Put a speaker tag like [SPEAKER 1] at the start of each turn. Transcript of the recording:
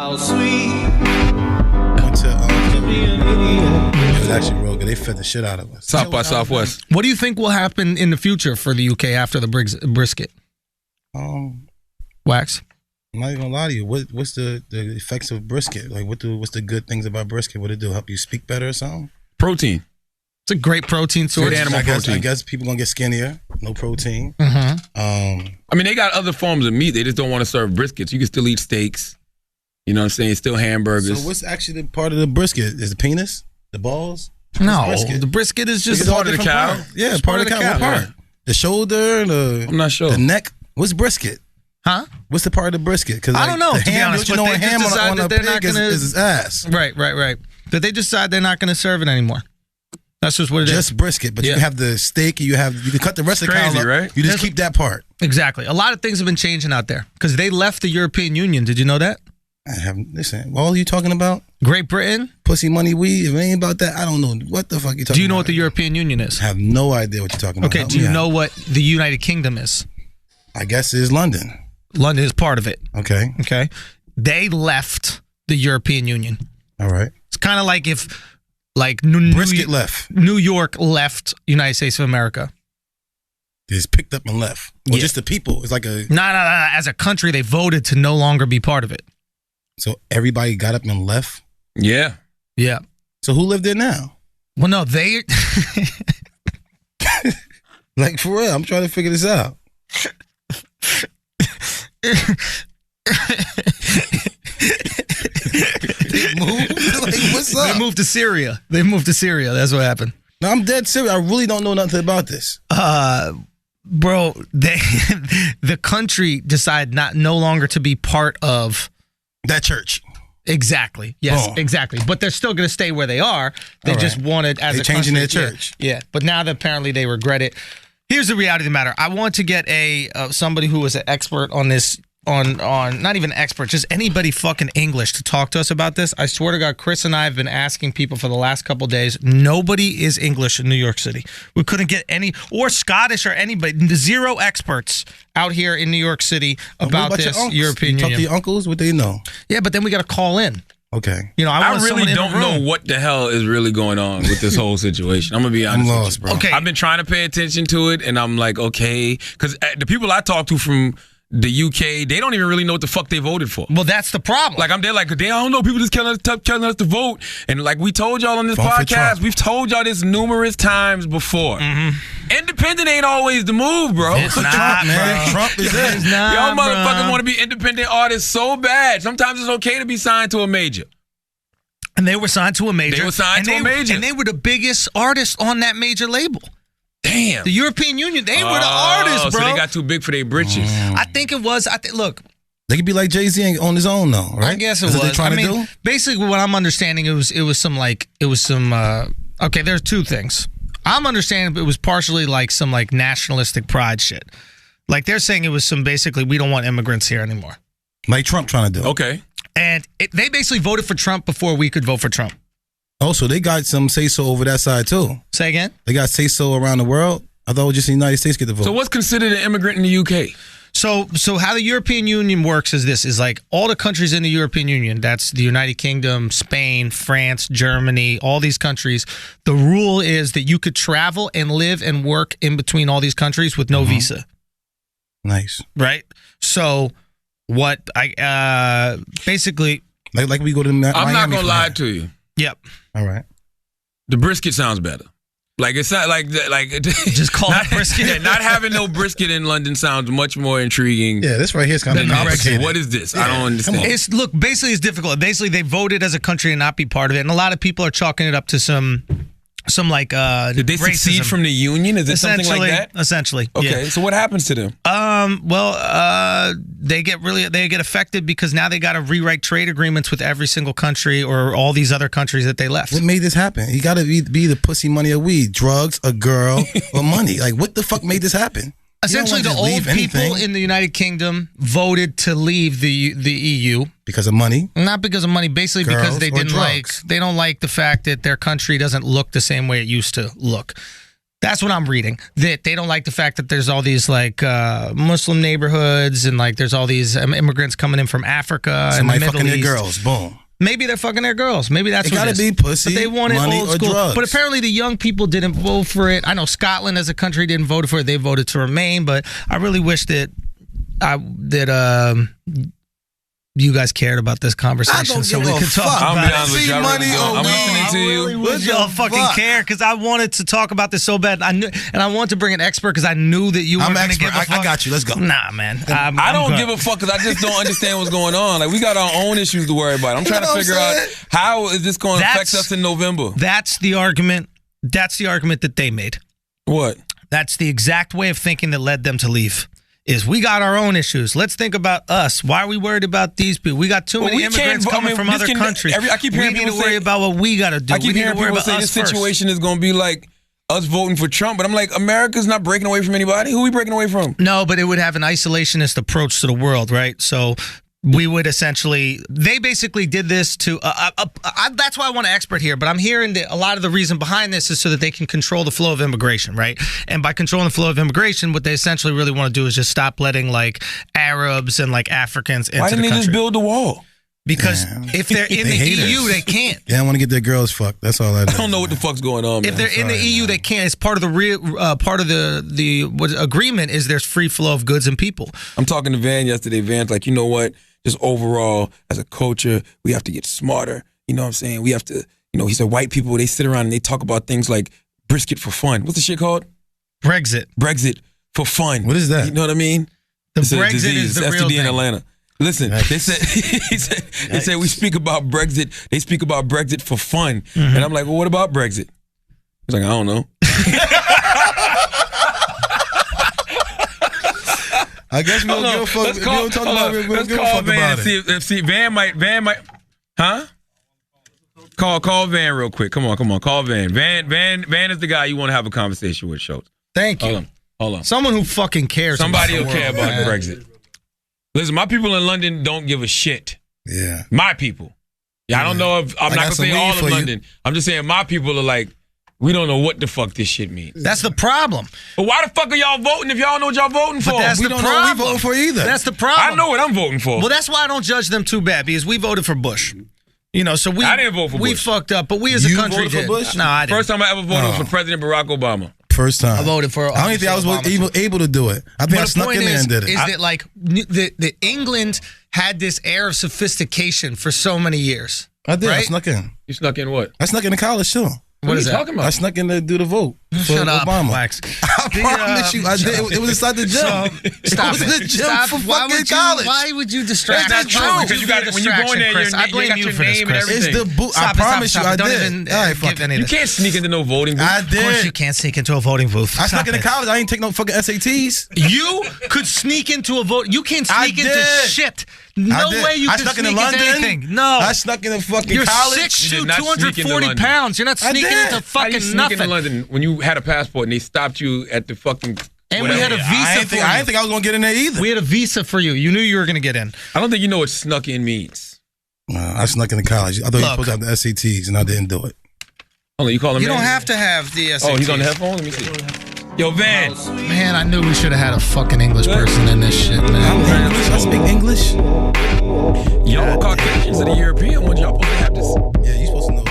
[SPEAKER 1] How sweet.
[SPEAKER 2] Went to it was actually real good. They fed the shit out of us.
[SPEAKER 3] South by Southwest.
[SPEAKER 4] What do you think will happen in the future for the UK after the brisket? Wax.
[SPEAKER 2] I'm not even gonna lie to you. What's the effects of brisket? Like, what's the good things about brisket? What it do? Help you speak better or something?
[SPEAKER 3] Protein.
[SPEAKER 4] It's a great protein source.
[SPEAKER 3] Good animal protein.
[SPEAKER 2] I guess people gonna get skinnier. No protein.
[SPEAKER 4] Mm-hmm.
[SPEAKER 3] I mean, they got other forms of meat. They just don't want to serve briskets. You can still eat steaks. You know what I'm saying? Still hamburgers.
[SPEAKER 2] So what's actually the part of the brisket? Is the penis? The balls?
[SPEAKER 4] No, the brisket is just
[SPEAKER 2] It's
[SPEAKER 3] part of the cow.
[SPEAKER 2] Part. Yeah, part of the cow. What part? The shoulder,
[SPEAKER 3] I'm not sure.
[SPEAKER 2] The neck. What's brisket?
[SPEAKER 4] Huh?
[SPEAKER 2] What's the part of the brisket? Because
[SPEAKER 4] I don't know.
[SPEAKER 2] The
[SPEAKER 4] to be
[SPEAKER 2] ham,
[SPEAKER 4] honest,
[SPEAKER 2] you know, a ham on a pig is his ass.
[SPEAKER 4] Right. But they decide they're not going to serve it anymore. That's just what it is.
[SPEAKER 2] Just brisket, but you have the steak. You can cut the rest of the cow up.
[SPEAKER 3] Right?
[SPEAKER 2] You just keep that part.
[SPEAKER 4] Exactly. A lot of things have been changing out there because they left the European Union. Did you know that?
[SPEAKER 2] I haven't. Listen, what are you talking about?
[SPEAKER 4] Great Britain?
[SPEAKER 2] Pussy, money, weed. If it ain't about that, I don't know what the fuck you talking about.
[SPEAKER 4] Do you know what the European Union is?
[SPEAKER 2] I have no idea what you're talking about.
[SPEAKER 4] Okay, do you know what the United Kingdom is?
[SPEAKER 2] I guess it's London.
[SPEAKER 4] London is part of it.
[SPEAKER 2] Okay.
[SPEAKER 4] They left the European Union.
[SPEAKER 2] All right.
[SPEAKER 4] It's kind of like if,
[SPEAKER 2] brisket left.
[SPEAKER 4] New York left United States of America.
[SPEAKER 2] They just picked up and left. Or just the people. It's like a...
[SPEAKER 4] No. As a country, they voted to no longer be part of it.
[SPEAKER 2] So everybody got up and left?
[SPEAKER 3] Yeah.
[SPEAKER 2] So who lived there now?
[SPEAKER 4] Well, no, they...
[SPEAKER 2] Like, for real, I'm trying to figure this out. They moved? Like, what's up?
[SPEAKER 4] They moved to Syria. That's what happened.
[SPEAKER 2] No, I'm dead serious. I really don't know nothing about this.
[SPEAKER 4] Bro, the country decided no longer to be part of
[SPEAKER 2] that church.
[SPEAKER 4] Exactly. Yes, exactly. But they're still going to stay where they are. They just wanted as a
[SPEAKER 2] changing
[SPEAKER 4] country,
[SPEAKER 2] their church.
[SPEAKER 4] Yeah. But now that apparently they regret it. Here's the reality of the matter. I want to get somebody who is an expert on this, on not even expert, just anybody fucking English to talk to us about this. I swear to God, Chris and I have been asking people for the last couple of days. Nobody is English in New York City. We couldn't get any, or Scottish or anybody. Zero experts out here in New York City about this European Union.
[SPEAKER 2] Talk to your uncles, what they know.
[SPEAKER 4] Yeah, but then we got to call in.
[SPEAKER 2] Okay.
[SPEAKER 4] You know,
[SPEAKER 3] I really don't know what the hell is really going on with this whole situation. I'm gonna be honest with you, bro.
[SPEAKER 4] Okay.
[SPEAKER 3] I've been trying to pay attention to it, and I'm like, okay, because the people I talk to from the UK, they don't even really know what the fuck they voted for.
[SPEAKER 4] Well, that's the problem.
[SPEAKER 3] Like, I don't know. People just telling us to vote, and like we told y'all on this podcast, we've told y'all this numerous times before. Mm-hmm. Independent ain't always the move, bro.
[SPEAKER 4] It's not,
[SPEAKER 2] Trump, man. Trump is it.
[SPEAKER 3] Y'all motherfuckers want to be independent artists so bad. Sometimes it's okay to be signed to a major.
[SPEAKER 4] And they were signed to a major.
[SPEAKER 3] And
[SPEAKER 4] they were the biggest artists on that major label.
[SPEAKER 3] Damn.
[SPEAKER 4] The European Union, they were the artists, bro.
[SPEAKER 3] So they got too big for their britches.
[SPEAKER 4] I think it was. Look.
[SPEAKER 2] They could be like Jay-Z on his own, though, right?
[SPEAKER 4] I guess it
[SPEAKER 2] was.
[SPEAKER 4] What
[SPEAKER 2] they trying to do?
[SPEAKER 4] Basically, what I'm understanding, it was some. Okay, there's two things. I'm understanding it was partially like some like nationalistic pride shit. Like they're saying it was some basically we don't want immigrants here anymore.
[SPEAKER 2] Like Trump trying to do.
[SPEAKER 3] Okay.
[SPEAKER 4] And they basically voted for Trump before we could vote for Trump.
[SPEAKER 2] Oh, so they got some say-so over that side, too.
[SPEAKER 4] Say again?
[SPEAKER 2] They got say-so around the world? I thought it was just the United States get the vote.
[SPEAKER 3] So what's considered an immigrant in the UK?
[SPEAKER 4] So how the European Union works is this, is like all the countries in the European Union, that's the United Kingdom, Spain, France, Germany, all these countries, the rule is that you could travel and live and work in between all these countries with no visa.
[SPEAKER 2] Nice.
[SPEAKER 4] Right? So what I basically...
[SPEAKER 2] Like we go to Miami.
[SPEAKER 3] I'm not going to lie to you.
[SPEAKER 4] Yep.
[SPEAKER 2] All right.
[SPEAKER 3] The brisket sounds better. Like it's not like
[SPEAKER 4] just call it brisket.
[SPEAKER 3] Yeah, not having no brisket in London sounds much more intriguing.
[SPEAKER 2] Yeah, this right here is kind of complicated.
[SPEAKER 3] What is this? Yeah, I don't understand.
[SPEAKER 4] Basically it's difficult. Basically they voted as a country and not be part of it, and a lot of people are chalking it up to some like
[SPEAKER 3] did they succeed from the union? Is it something like that?
[SPEAKER 4] Essentially.
[SPEAKER 3] Okay.
[SPEAKER 4] Yeah.
[SPEAKER 3] So what happens to them?
[SPEAKER 4] They get affected because now they got to rewrite trade agreements with every single country or all these other countries that they left.
[SPEAKER 2] What made this happen? You got to be the pussy, money, or weed, drugs, a girl, or money. Like what the fuck made this happen?
[SPEAKER 4] Essentially, the old people in the United Kingdom voted to leave the EU
[SPEAKER 2] because of money.
[SPEAKER 4] Not because of money, basically because they don't like the fact that their country doesn't look the same way it used to look. That's what I'm reading. That they don't like the fact that there's all these like Muslim neighborhoods and like there's all these immigrants coming in from Africa and the Middle
[SPEAKER 2] fucking
[SPEAKER 4] East.
[SPEAKER 2] their girls. Boom.
[SPEAKER 4] Maybe they're fucking their girls. Maybe that's
[SPEAKER 2] it
[SPEAKER 4] what
[SPEAKER 2] gotta
[SPEAKER 4] it is.
[SPEAKER 2] be pussy,
[SPEAKER 4] but they want it
[SPEAKER 2] money,
[SPEAKER 4] old
[SPEAKER 2] or
[SPEAKER 4] school.
[SPEAKER 2] drugs.
[SPEAKER 4] But apparently the young people didn't vote for it. I know Scotland as a country didn't vote for it. They voted to remain. But I really wish that you guys cared about this conversation so we could talk
[SPEAKER 3] I'll
[SPEAKER 4] about
[SPEAKER 3] be honest with you. I'm listening to you.
[SPEAKER 4] I really wish y'all fucking care because I wanted to talk about this so bad. I knew, and I wanted to bring an expert because I knew that you were going to give a fuck.
[SPEAKER 2] I got you. Let's go.
[SPEAKER 4] Nah, man.
[SPEAKER 3] I don't give a fuck because I just don't understand what's going on. Like, we got our own issues to worry about. I'm trying to figure out how is this going to affect us in November.
[SPEAKER 4] That's the argument. That's the argument that they made.
[SPEAKER 3] What?
[SPEAKER 4] That's the exact way of thinking that led them to leave. Is we got our own issues. Let's think about us. Why are we worried about these people? We got too many immigrants coming from other countries.
[SPEAKER 3] I keep hearing
[SPEAKER 4] we need to worry about what we got to do.
[SPEAKER 3] I keep hearing people say this situation is going to be like us voting for Trump, but I'm like, America's not breaking away from anybody. Who are we breaking away from?
[SPEAKER 4] No, but it would have an isolationist approach to the world, right? So we would essentially, they basically did this to, that's why I want an expert here, but I'm hearing that a lot of the reason behind this is so that they can control the flow of immigration, right? And by controlling the flow of immigration, what they essentially really want to do is just stop letting like Arabs and like Africans into the country.
[SPEAKER 3] Why didn't they just build the wall?
[SPEAKER 4] Because if they're in the EU, they can't.
[SPEAKER 2] They don't want to get their girls fucked. That's all I do.
[SPEAKER 3] I don't know what the fuck's going on, man.
[SPEAKER 4] If they're in the EU, they can't. It's part of the agreement is there's free flow of goods and people.
[SPEAKER 3] I'm talking to Van yesterday. Van's like, you know what? Just overall, as a culture, we have to get smarter. You know what I'm saying? We have to, he said white people, they sit around and they talk about things like brisket for fun. What's the shit called? Brexit for fun.
[SPEAKER 2] What is that?
[SPEAKER 3] You know what I mean?
[SPEAKER 4] The
[SPEAKER 3] it's
[SPEAKER 4] Brexit
[SPEAKER 3] a disease.
[SPEAKER 4] is the
[SPEAKER 3] STD
[SPEAKER 4] real thing.
[SPEAKER 3] in Atlanta. Listen, they said we speak about Brexit. They speak about Brexit for fun. Mm-hmm. And I'm like, well, what about Brexit? He's like, I don't know.
[SPEAKER 2] I guess we don't give a fuck.
[SPEAKER 3] Let's call Van and see Van might. Huh? Call Van real quick. Come on. Call Van. Van is the guy you want to have a conversation with, Schultz.
[SPEAKER 4] Thank you.
[SPEAKER 3] Hold on.
[SPEAKER 4] Someone who fucking cares.
[SPEAKER 3] Somebody will care about Brexit. Listen, my people in London don't give a shit.
[SPEAKER 2] Yeah.
[SPEAKER 3] My people. Yeah, I don't know if I'm not gonna say all of London. I'm just saying my people are like, we don't know what the fuck this shit means.
[SPEAKER 4] That's the problem.
[SPEAKER 3] But why the fuck are y'all voting if y'all know what y'all voting for?
[SPEAKER 4] But that's
[SPEAKER 2] we
[SPEAKER 4] the
[SPEAKER 2] don't
[SPEAKER 4] problem.
[SPEAKER 2] know what we voting for either.
[SPEAKER 4] That's the problem.
[SPEAKER 3] I know what I'm voting for.
[SPEAKER 4] Well, that's why I don't judge them too bad because we voted for Bush. So I
[SPEAKER 3] didn't vote for Bush.
[SPEAKER 4] We fucked up, but we as a country
[SPEAKER 2] voted for
[SPEAKER 4] did.
[SPEAKER 2] Bush?
[SPEAKER 4] No, I didn't.
[SPEAKER 3] First time I ever voted was for President Barack Obama.
[SPEAKER 2] First time.
[SPEAKER 4] I voted for.
[SPEAKER 2] I don't think I was able to do it. I think I snuck in there and did it.
[SPEAKER 4] Is that like the England had this air of sophistication for so many years?
[SPEAKER 2] I did.
[SPEAKER 4] Right?
[SPEAKER 2] I snuck in.
[SPEAKER 3] You snuck in what?
[SPEAKER 2] I snuck in college too.
[SPEAKER 3] What is
[SPEAKER 4] that?
[SPEAKER 3] Talking about?
[SPEAKER 2] I snuck in to do the vote for
[SPEAKER 4] Shut up,
[SPEAKER 2] Obama.
[SPEAKER 4] Wax.
[SPEAKER 2] I promise you, I did. It was inside the gym.
[SPEAKER 4] Stop
[SPEAKER 2] it was the gym
[SPEAKER 4] Stop.
[SPEAKER 2] for
[SPEAKER 4] Why
[SPEAKER 2] fucking
[SPEAKER 4] would you,
[SPEAKER 2] college.
[SPEAKER 4] Why would you distract?
[SPEAKER 2] That's
[SPEAKER 4] us?
[SPEAKER 2] not true.
[SPEAKER 3] Because you got when you go in there,
[SPEAKER 4] Chris. I blame you for this, Chris.
[SPEAKER 2] It's the boot. I promise you, I
[SPEAKER 4] Don't
[SPEAKER 2] did.
[SPEAKER 4] even
[SPEAKER 2] All right,
[SPEAKER 4] give any of
[SPEAKER 3] You
[SPEAKER 4] this.
[SPEAKER 3] can't sneak into no voting booth.
[SPEAKER 2] I
[SPEAKER 4] Of course you
[SPEAKER 2] did.
[SPEAKER 4] can't sneak into a voting booth.
[SPEAKER 2] I snuck
[SPEAKER 4] Stop
[SPEAKER 2] into
[SPEAKER 4] it.
[SPEAKER 2] college. I ain't take no fucking SATs.
[SPEAKER 4] You could sneak into a vote. You can't sneak into
[SPEAKER 2] did.
[SPEAKER 4] shit. No way you
[SPEAKER 2] I
[SPEAKER 4] could
[SPEAKER 2] snuck
[SPEAKER 4] sneak
[SPEAKER 2] into London.
[SPEAKER 4] anything. No.
[SPEAKER 2] I snuck into fucking
[SPEAKER 4] You're
[SPEAKER 2] college.
[SPEAKER 4] 6'2",
[SPEAKER 3] You did not sneak into
[SPEAKER 4] 240
[SPEAKER 3] London.
[SPEAKER 4] pounds. You're not
[SPEAKER 2] I
[SPEAKER 4] sneaking
[SPEAKER 2] did.
[SPEAKER 4] into
[SPEAKER 3] How you
[SPEAKER 4] fucking
[SPEAKER 3] sneak
[SPEAKER 4] nothing.
[SPEAKER 3] into London when you had a passport and they stopped you at the fucking?
[SPEAKER 4] And we had a visa
[SPEAKER 2] I
[SPEAKER 4] for
[SPEAKER 2] didn't
[SPEAKER 4] you.
[SPEAKER 2] think I was gonna get in there either.
[SPEAKER 4] We had a visa for you. You knew you were going to get in.
[SPEAKER 3] I don't think you know what snuck in means.
[SPEAKER 2] I snuck into college. I thought you were supposed to have the SATs, and I didn't do it.
[SPEAKER 3] Hold on, you call him.
[SPEAKER 4] You don't
[SPEAKER 3] man?
[SPEAKER 4] have to have the SATs.
[SPEAKER 3] Oh, he's on the headphone. Let me see. Yo, Van.
[SPEAKER 4] Man, I knew we should have had a fucking English person in this shit,
[SPEAKER 2] I'm
[SPEAKER 4] man.
[SPEAKER 2] English. I speak English.
[SPEAKER 3] Y'all Caucasians are the European ones. Y'all supposed to have this.
[SPEAKER 2] Yeah, you supposed to know.